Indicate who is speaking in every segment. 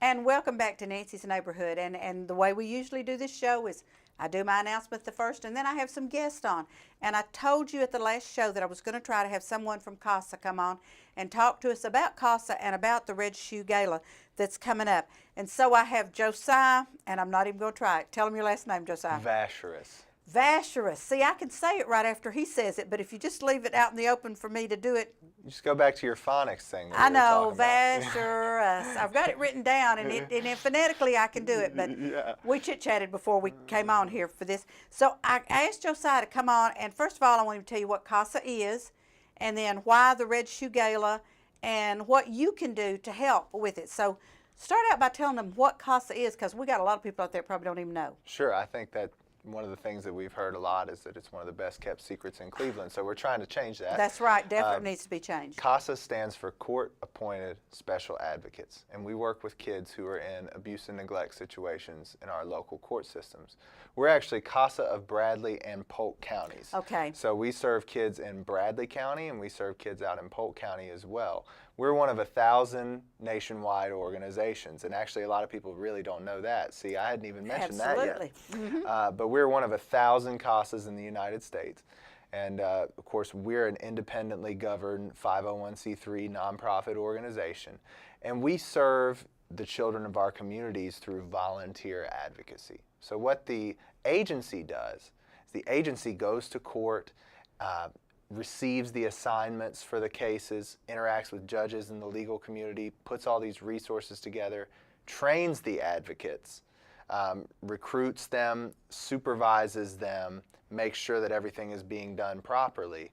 Speaker 1: And welcome back to Nancy's Neighborhood. And the way we usually do this show is I do my announcement the first, and then I have some guests on. And I told you at the last show that I was going to try to have someone from CASA come on and talk to us about CASA and about the Red Shoe Gala that's coming up. And so I have Josiah, and I'm not even going to try it. Tell him your last name, Josiah.
Speaker 2: Vacherus.
Speaker 1: Vacherus. See, I can say it right after he says it, but if you just leave it out in the open for me to do it.
Speaker 2: You just go back to your phonics thing.
Speaker 1: I know, Vacherus. I've got it written down, and phonetically I can do it, but
Speaker 2: yeah.
Speaker 1: We chit-chatted before we came on here for this. So I asked Josiah to come on, and first of all, I want him to tell you what CASA is, and then why the Red Shoe Gala, and what you can do to help with it. So start out by telling them what CASA is, because we got a lot of people out there that probably don't even know.
Speaker 2: Sure, I think that one of the things that we've heard a lot is that it's one of the best kept secrets in Cleveland, so we're trying to change that.
Speaker 1: That's right, definitely needs to be changed.
Speaker 2: CASA stands for Court Appointed Special Advocates, and we work with kids who are in abuse and neglect situations in our local court systems. We're actually CASA of Bradley and Polk counties.
Speaker 1: Okay.
Speaker 2: So we serve kids in Bradley County, and we serve kids out in Polk County as well. We're one of 1,000 nationwide organizations, and actually a lot of people really don't know that. See, I hadn't even mentioned that yet.
Speaker 1: Absolutely.
Speaker 2: But we're one of 1,000 CASAs in the United States. And of course, we're an independently governed 501c3 nonprofit organization. And we serve the children of our communities through volunteer advocacy. So what the agency does is the agency goes to court, receives the assignments for the cases, interacts with judges in the legal community, puts all these resources together, trains the advocates, recruits them, supervises them, makes sure that everything is being done properly.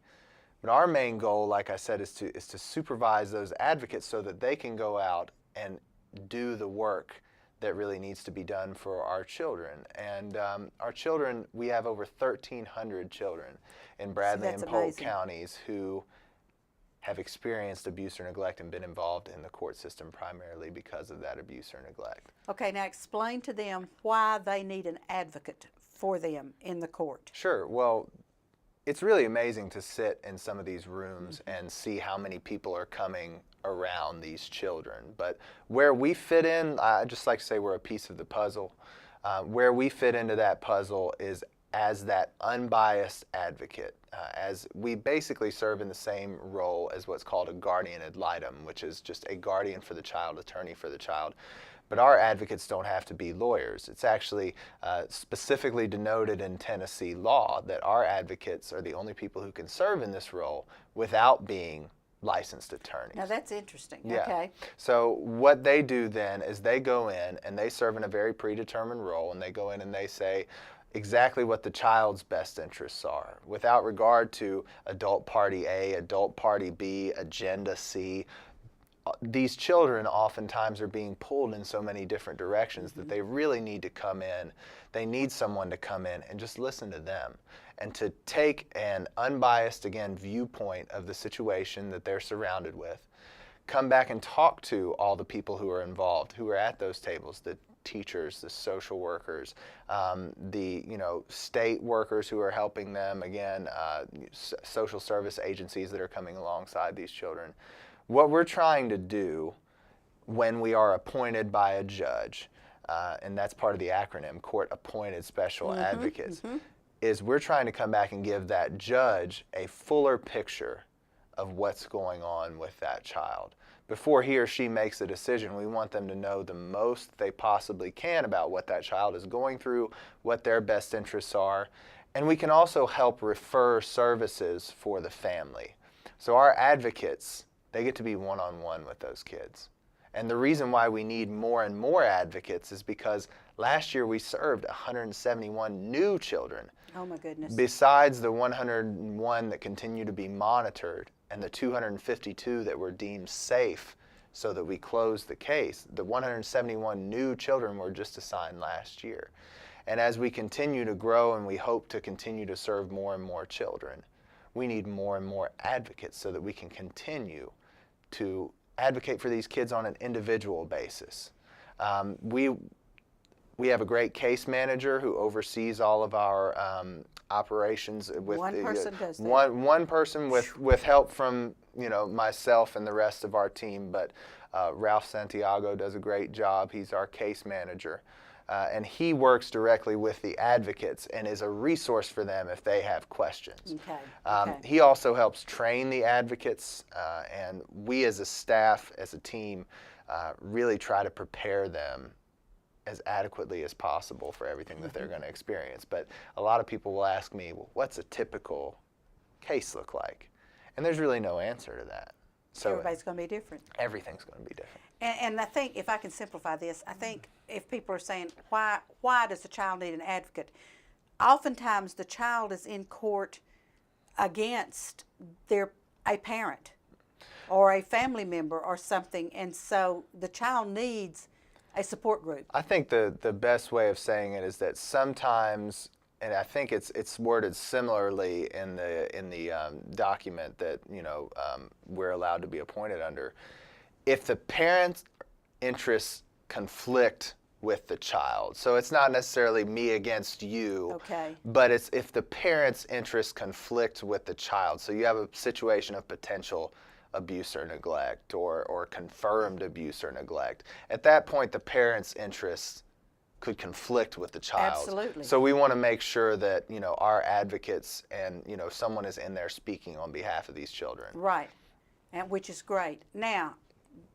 Speaker 2: But our main goal, like I said, is to supervise those advocates so that they can go out and do the work that really needs to be done for our children. And our children, we have over 1,300 children in Bradley and Polk counties who have experienced abuse or neglect and been involved in the court system primarily because of that abuse or neglect.
Speaker 1: Okay, now explain to them why they need an advocate for them in the court.
Speaker 2: Sure. Well, it's really amazing to sit in some of these rooms and see how many people are coming around these children. But where we fit in, I just like to say we're a piece of the puzzle. Where we fit into that puzzle is as that unbiased advocate, as we basically serve in the same role as what's called a guardian ad litem, which is just a guardian for the child, attorney for the child. But our advocates don't have to be lawyers. It's actually specifically denoted in Tennessee law that our advocates are the only people who can serve in this role without being licensed attorneys.
Speaker 1: Now that's interesting.
Speaker 2: Yeah.
Speaker 1: Okay.
Speaker 2: So what they do then is they go in and they serve in a very predetermined role, and they go in and they say exactly what the child's best interests are without regard to adult party A, adult party B, agenda C. These children oftentimes are being pulled in so many different directions that they really need to come in. They need someone to come in and just listen to them and to take an unbiased, again, viewpoint of the situation that they're surrounded with. Come back and talk to all the people who are involved, who are at those tables, the teachers, the social workers, the state workers who are helping them, again, social service agencies that are coming alongside these children. What we're trying to do when we are appointed by a judge, and that's part of the acronym, Court Appointed Special Advocates, is we're trying to come back and give that judge a fuller picture of what's going on with that child. Before he or she makes a decision, we want them to know the most they possibly can about what that child is going through, what their best interests are, and we can also help refer services for the family. So our advocates, they get to be one-on-one with those kids. And the reason why we need more and more advocates is because last year we served 171 new children.
Speaker 1: Oh my goodness.
Speaker 2: Besides the 101 that continue to be monitored and the 252 that were deemed safe so that we closed the case, the 171 new children were just assigned last year. And as we continue to grow and we hope to continue to serve more and more children, we need more and more advocates so that we can continue to advocate for these kids on an individual basis. We have a great case manager who oversees all of our operations. With
Speaker 1: one person does that.
Speaker 2: One person with help from myself and the rest of our team. But Ralph Santiago does a great job. He's our case manager. And he works directly with the advocates and is a resource for them if they have questions.
Speaker 1: Okay.
Speaker 2: He also helps train the advocates, and we as a staff, as a team, really try to prepare them as adequately as possible for everything that they're going to experience. But a lot of people will ask me, well, what's a typical case look like? And there's really no answer to that. So
Speaker 1: everybody's going to be different.
Speaker 2: Everything's going to be different.
Speaker 1: And I think, if I can simplify this, I think if people are saying, why does the child need an advocate? Oftentimes the child is in court against a parent or a family member or something, and so the child needs a support group.
Speaker 2: I think the best way of saying it is that sometimes, and I think it's worded similarly in the document that we're allowed to be appointed under. If the parent's interests conflict with the child, so it's not necessarily me against you,
Speaker 1: okay,
Speaker 2: but it's if the parent's interests conflict with the child. So you have a situation of potential abuse or neglect, or confirmed abuse or neglect. At that point, the parent's interests could conflict with the child.
Speaker 1: Absolutely.
Speaker 2: So we want to make sure that our advocates and someone is in there speaking on behalf of these children.
Speaker 1: Right, and which is great. Now,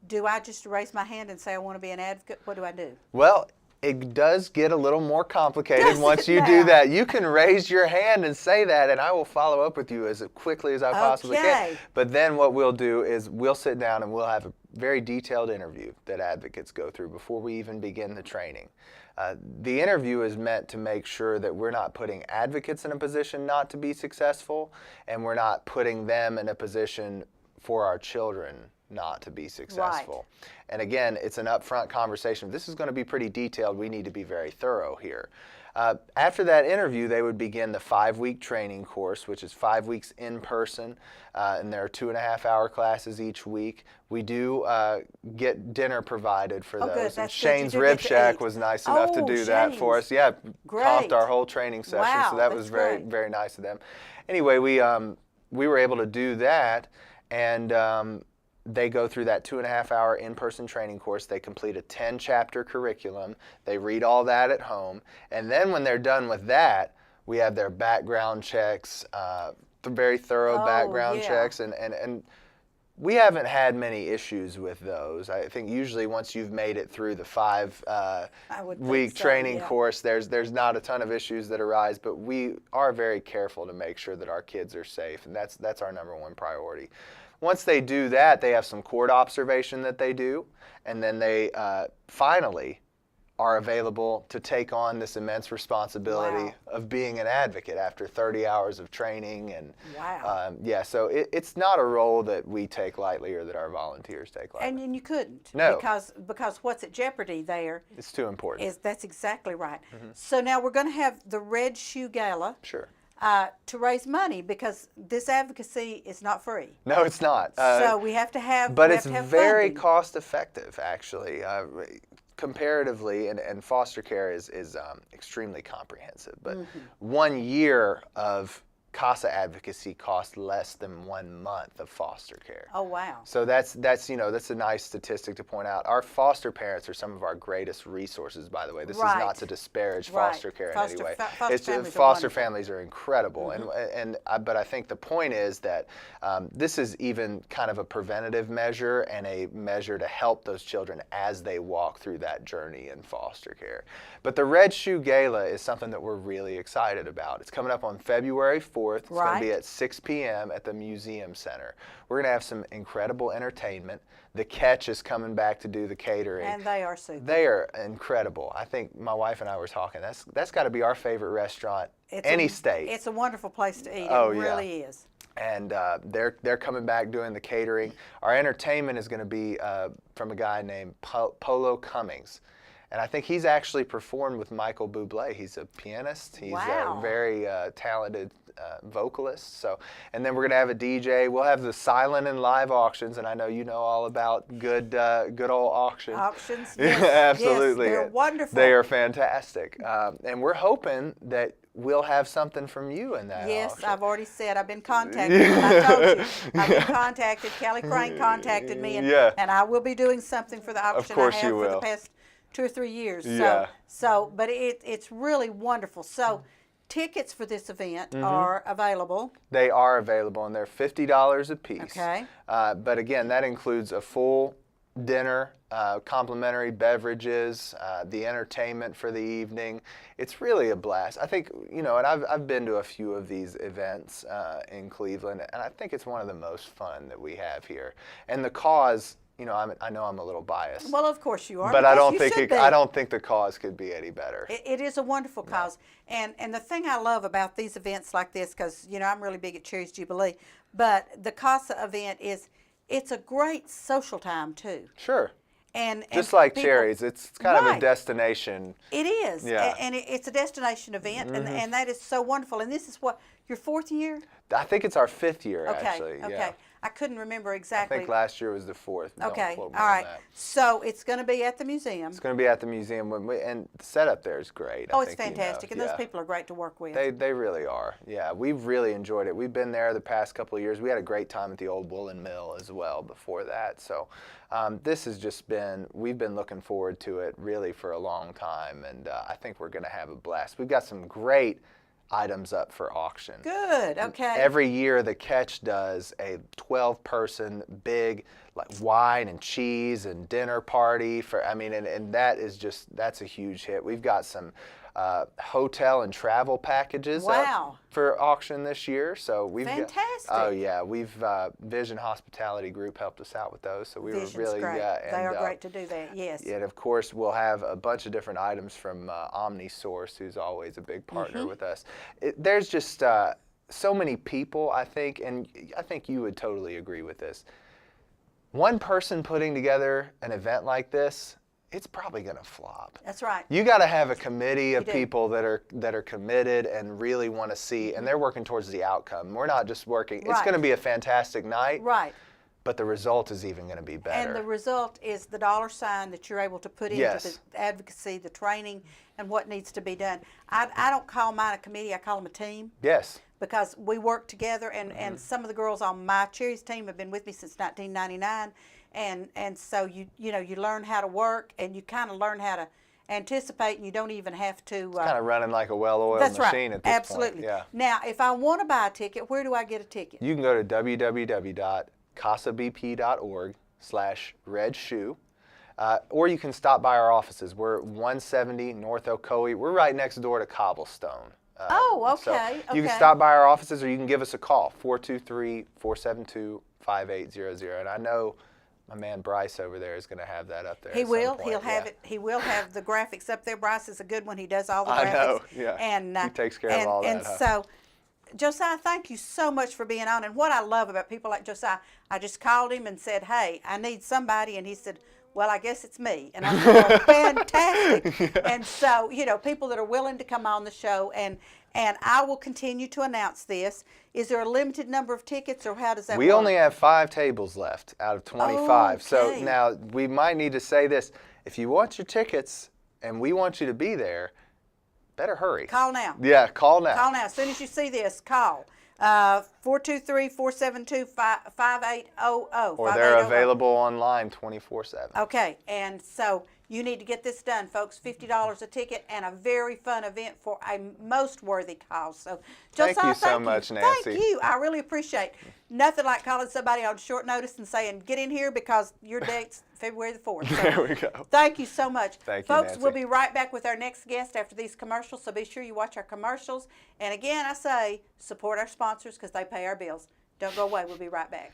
Speaker 1: do I just raise my hand and say I want to be an advocate? What do I do?
Speaker 2: Well, it does get a little more complicated
Speaker 1: Does
Speaker 2: once
Speaker 1: it
Speaker 2: you
Speaker 1: now?
Speaker 2: do that. You can raise your hand and say that, and I will follow up with you as quickly as I possibly can.
Speaker 1: Okay.
Speaker 2: But then what we'll do is we'll sit down and we'll have a very detailed interview that advocates go through before we even begin the training. The interview is meant to make sure that we're not putting advocates in a position not to be successful, and we're not putting them in a position for our children not to be successful.
Speaker 1: Right.
Speaker 2: And again, it's an upfront conversation. This is going to be pretty detailed. We need to be very thorough here. After that interview, they would begin the 5-week training course, which is 5 weeks in person, and there are 2.5-hour classes each week. We do get dinner provided for those.
Speaker 1: Good.
Speaker 2: And
Speaker 1: That's good. You
Speaker 2: Shane's
Speaker 1: do
Speaker 2: Rib
Speaker 1: get to
Speaker 2: Shack
Speaker 1: eat.
Speaker 2: was nice enough to
Speaker 1: Oh,
Speaker 2: do that for us.
Speaker 1: Shane's.
Speaker 2: Yeah,
Speaker 1: Great.
Speaker 2: comped our whole training session,
Speaker 1: Wow,
Speaker 2: so that
Speaker 1: that's
Speaker 2: was very,
Speaker 1: great.
Speaker 2: very nice of them. Anyway, we were able to do that, and they go through that 2.5-hour in-person training course. They complete a 10-chapter curriculum. They read all that at home. And then when they're done with that, we have their background checks, very thorough background checks. And we haven't had many issues with those. I think usually once you've made it through the 5-week training course, there's not a ton of issues that arise. But we are very careful to make sure that our kids are safe. And that's our number one priority. Once they do that, they have some court observation that they do, and then they finally are available to take on this immense responsibility of being an advocate after 30 hours of training. And so it's not a role that we take lightly or that our volunteers take lightly.
Speaker 1: And you couldn't.
Speaker 2: No.
Speaker 1: Because what's at jeopardy there
Speaker 2: it's too important.
Speaker 1: that's exactly right. Mm-hmm. So now we're going to have the Red Shoe Gala.
Speaker 2: Sure.
Speaker 1: To raise money, because this advocacy is not free.
Speaker 2: No, it's not.
Speaker 1: So we have to have.
Speaker 2: But it's very
Speaker 1: funding.
Speaker 2: cost effective, actually, comparatively, and foster care is extremely comprehensive. But 1 year of CASA advocacy costs less than 1 month of foster care.
Speaker 1: Oh, wow.
Speaker 2: So that's a nice statistic to point out. Our foster parents are some of our greatest resources, by the way. This is not to disparage foster care in any way. Foster families are incredible, but I think the point is that this is even kind of a preventative measure and a measure to help those children as they walk through that journey in foster care. But the Red Shoe Gala is something that we're really excited about. It's coming up on February 4th. It's going to be at 6 p.m. at the Museum Center. We're going to have some incredible entertainment. The Catch is coming back to do the catering.
Speaker 1: And they are super.
Speaker 2: They are incredible. I think my wife and I were talking. That's got to be our favorite restaurant any state.
Speaker 1: It's a wonderful place to eat.
Speaker 2: Oh,
Speaker 1: it really is.
Speaker 2: And they're coming back doing the catering. Our entertainment is going to be from a guy named Polo Cummings. And I think he's actually performed with Michael Bublé. He's a pianist. He's a very talented vocalist. So, and then we're going to have a DJ. We'll have the silent and live auctions, and I know you know all about good old auctions.
Speaker 1: Auctions,
Speaker 2: yes,
Speaker 1: yes.
Speaker 2: absolutely.
Speaker 1: Yes, they're wonderful.
Speaker 2: They are fantastic. And we're hoping that we'll have something from you in that
Speaker 1: Yes,
Speaker 2: auction.
Speaker 1: I've already said I've been contacted. I told you I've been contacted. Kelly Crane contacted me, and I will be doing something for the auction.
Speaker 2: course
Speaker 1: I have
Speaker 2: you
Speaker 1: for the
Speaker 2: will.
Speaker 1: past 2 or 3 years.
Speaker 2: Yeah.
Speaker 1: But it's really wonderful. So tickets for this event are available.
Speaker 2: They are available, and they're $50 a piece.
Speaker 1: Okay.
Speaker 2: But again, that includes a full dinner, complimentary beverages, the entertainment for the evening. It's really a blast. I think, and I've been to a few of these events in Cleveland, and I think it's one of the most fun that we have here. And the cause, I know I'm a little biased.
Speaker 1: Well, of course you are.
Speaker 2: But I
Speaker 1: because
Speaker 2: don't
Speaker 1: you
Speaker 2: think
Speaker 1: should be.
Speaker 2: I don't think the cause could be any better.
Speaker 1: It is a wonderful cause. And the thing I love about these events like this, because, I'm really big at Cherries Jubilee, but the CASA event it's a great social time, too.
Speaker 2: Sure.
Speaker 1: And
Speaker 2: Just like
Speaker 1: people,
Speaker 2: Cherries, it's kind of a
Speaker 1: Right.
Speaker 2: destination.
Speaker 1: It is.
Speaker 2: Yeah.
Speaker 1: And it's a destination event, and that is so wonderful. And this is what, your 4th year?
Speaker 2: I think it's our 5th year,
Speaker 1: Okay,
Speaker 2: actually.
Speaker 1: okay.
Speaker 2: Yeah.
Speaker 1: I couldn't remember
Speaker 2: I
Speaker 1: exactly.
Speaker 2: think last year was the 4th. Don't
Speaker 1: Okay,
Speaker 2: quote me
Speaker 1: all
Speaker 2: on
Speaker 1: right.
Speaker 2: that.
Speaker 1: So it's going to be at the museum.
Speaker 2: It's going to be at the museum, and the setup there is great.
Speaker 1: Oh,
Speaker 2: I
Speaker 1: it's
Speaker 2: think
Speaker 1: fantastic, and those
Speaker 2: yeah.
Speaker 1: people are great to work with.
Speaker 2: They really are. Yeah, we've really enjoyed it. We've been there the past couple of years. We had a great time at the old woolen mill as well before that. So this has just been, we've been looking forward to it really for a long time, and I think we're going to have a blast. We've got some great items up for auction.
Speaker 1: Good, okay.
Speaker 2: Every year the Catch does a 12-person big like wine and cheese and dinner party and that is that's a huge hit. We've got some hotel and travel packages up for auction this year. So we've
Speaker 1: Fantastic.
Speaker 2: We've Vision Hospitality Group helped us out with those. So we
Speaker 1: Vision's
Speaker 2: were really
Speaker 1: great.
Speaker 2: and,
Speaker 1: they are great to do that. Yes.
Speaker 2: and of course, we'll have a bunch of different items from OmniSource, who's always a big partner with us. There's just so many people, I think, and I think you would totally agree with this. One person putting together an event like this, it's probably going to flop.
Speaker 1: That's right.
Speaker 2: You got to have a committee of
Speaker 1: do.
Speaker 2: people that are committed and really want to see, and they're working towards the outcome. We're not just working. It's going to be a fantastic night.
Speaker 1: Right.
Speaker 2: But the result is even going to be better.
Speaker 1: And the result is the dollar sign that you're able to put into the advocacy, the training, and what needs to be done. I don't call mine a committee, I call them a team.
Speaker 2: Yes.
Speaker 1: Because we work together, and some of the girls on my Cherries team have been with me since 1999. And so you learn how to work, and you kind of learn how to anticipate, and you don't even have to.
Speaker 2: Kind of running like a well-oiled
Speaker 1: that's
Speaker 2: machine
Speaker 1: right.
Speaker 2: at this
Speaker 1: Absolutely.
Speaker 2: point. Yeah.
Speaker 1: Now, if I want to buy a ticket, where do I get a ticket?
Speaker 2: You can go to www.casabp.org/redshoe, or you can stop by our offices. We're 170 North Ocoee. We're right next door to Cobblestone. So you can stop by our offices, or you can give us a call, 423-472-5800. And I know my man Bryce over there is going to have that up there.
Speaker 1: He will.
Speaker 2: Some point.
Speaker 1: He'll have it. He will have the graphics up there. Bryce is a good one. He does all the graphics.
Speaker 2: I know. Yeah.
Speaker 1: And
Speaker 2: he takes care of all that.
Speaker 1: And so, Josiah, thank you so much for being on. And what I love about people like Josiah, I just called him and said, "Hey, I need somebody," and he said, "Well, I guess it's me." And I said, "Oh, fantastic." Yeah. And so, people that are willing to come on the show, and I will continue to announce this. Is there a limited number of tickets, or how does that work?
Speaker 2: We only have 5 tables left out of 25.
Speaker 1: Okay.
Speaker 2: So now we might need to say this. If you want your tickets and we want you to be there, better hurry.
Speaker 1: Call now.
Speaker 2: Yeah, call now.
Speaker 1: Call now. As soon as you see this, call. 423-472-5800.
Speaker 2: Or they're available online 24/7.
Speaker 1: Okay, and so you need to get this done, folks. $50 a ticket, and a very fun event for a most worthy cause. So, Josiah,
Speaker 2: thank you so much, Nancy.
Speaker 1: Thank you. I really appreciate it. Nothing like calling somebody on short notice and saying, "Get in here," because your date's February the 4th. So
Speaker 2: there we go.
Speaker 1: Thank you so much.
Speaker 2: Thank you,
Speaker 1: folks,
Speaker 2: Nancy.
Speaker 1: we'll be right back with our next guest after these commercials, so be sure you watch our commercials. And again, I say, support our sponsors because they pay our bills. Don't go away. We'll be right back.